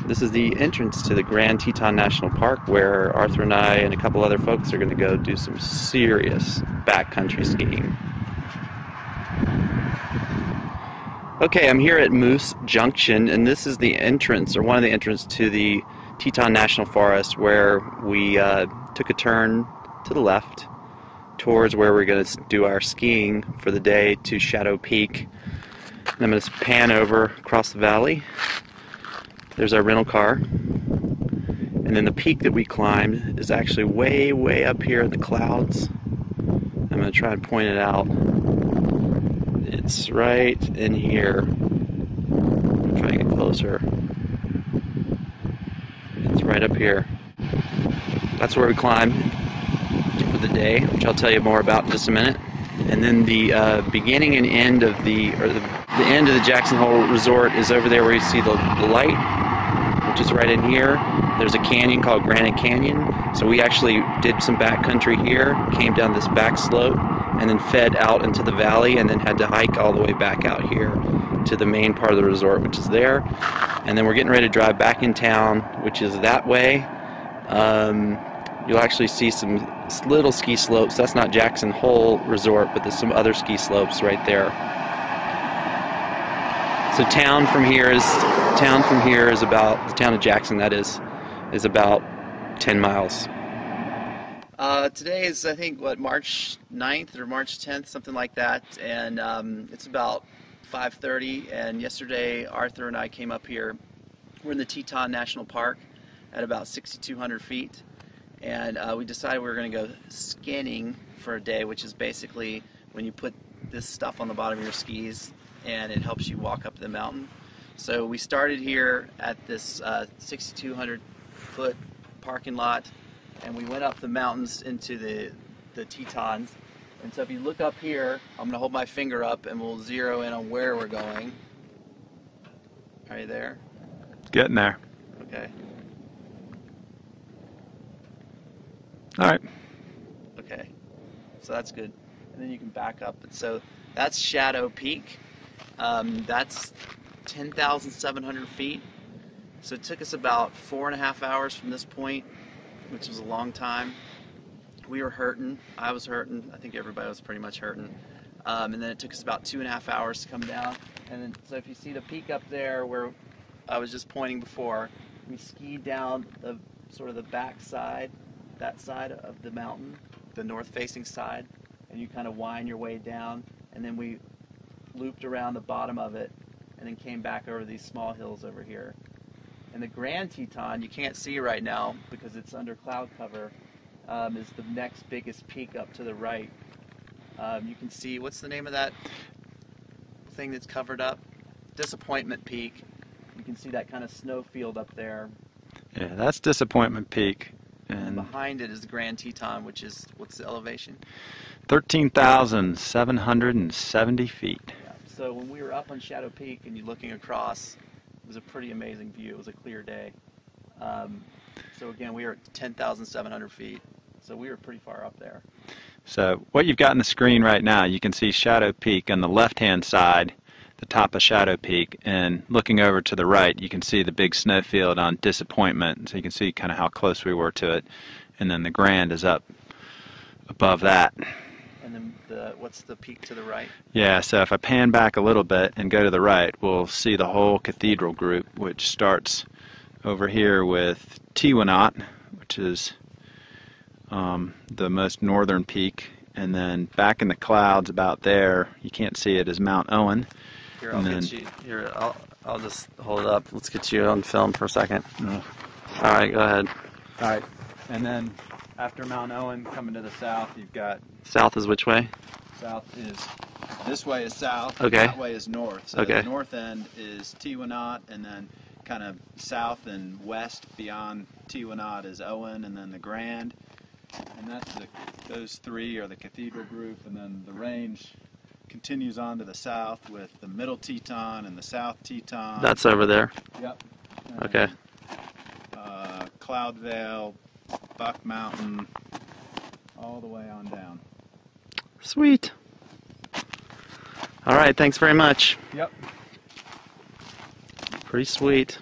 This is the entrance to the Grand Teton National Park, where Arthur and I and a couple other folks are going to go do some serious backcountry skiing. Okay, I'm here at Moose Junction, and this is the entrance, or one of the entrances to the Teton National Forest, where we took a turn to the left towards where we're going to do our skiing for the day to Shadow Peak. And I'm going to pan over across the valley. There's our rental car. And then the peak that we climbed is actually way, way up here in the clouds. I'm going to try and point it out. It's right in here. I'm trying to get closer. It's right up here. That's where we climbed for the day, which I'll tell you more about in just a minute. And then the beginning and end of the end of the Jackson Hole Resort is over there where you see the light, which is right in here. There's a canyon called Granite Canyon. So we actually did some backcountry here, came down this back slope, and then fed out into the valley, and then had to hike all the way back out here to the main part of the resort, which is there. And then we're getting ready to drive back in town, which is that way. You'll actually see some little ski slopes. That's not Jackson Hole Resort, but there's some other ski slopes right there. So town from here is about, the town of Jackson, that is about 10 miles. Today is, I think, what, March 9th or March 10th, something like that, and it's about 5:30, and yesterday Arthur and I came up here. We're in the Teton National Park at about 6,200 feet, and we decided we were going to go skinning for a day, which is basically when you put this stuff on the bottom of your skis and it helps you walk up the mountain. So we started here at this 6,200 foot parking lot, and we went up the mountains into the Tetons. And so if you look up here, I'm going to hold my finger up and we'll zero in on where we're going. Are you there? Getting there. Okay. Alright. Okay. So that's good. And then you can back up. And so that's Shadow Peak. That's 10,700 feet. So it took us about 4.5 hours from this point, which was a long time. We were hurting. I was hurting. I think everybody was pretty much hurting. And then it took us about 2.5 hours to come down. And then, so if you see the peak up there where I was just pointing before, we skied down the sort of the back side, that side of the mountain, the north-facing side, and you kind of wind your way down. And then we looped around the bottom of it, and then came back over these small hills over here. And the Grand Teton, you can't see right now because it's under cloud cover, is the next biggest peak up to the right. You can see, what's the name of that thing that's covered up? Disappointment Peak. You can see that kind of snow field up there. Yeah, that's Disappointment Peak. And behind it is the Grand Teton, which is, what's the elevation? 13,770 feet. Yeah. So when we were up on Shadow Peak and you're looking across, it was a pretty amazing view. It was a clear day. So again, we were at 10,700 feet. So we were pretty far up there. So what you've got on the screen right now, you can see Shadow Peak on the left-hand side, the top of Shadow Peak, and looking over to the right, you can see the big snowfield on Disappointment. So you can see kind of how close we were to it. And then the Grand is up above that. And then what's the peak to the right? Yeah, so if I pan back a little bit and go to the right, we'll see the whole cathedral group, which starts over here with Teewinot, which is the most northern peak, and then back in the clouds about there, you can't see it, is Mount Owen. Here, I'll get you. Here, I'll just hold it up. Let's get you on film for a second. All right, go ahead. All right, and then after Mount Owen, coming to the south, you've got... South is which way? South is... This way is south, okay. That way is north. So the north end is Teewinot, and then kind of south and west beyond Teewinot is Owen, and then the Grand. And that's those three are the cathedral group, and then the range continues on to the south with the Middle Teton and the South Teton. That's over there? Yep. Okay. Cloudvale, Buck Mountain, all the way on down. Sweet. All right, thanks very much. Yep. Pretty sweet.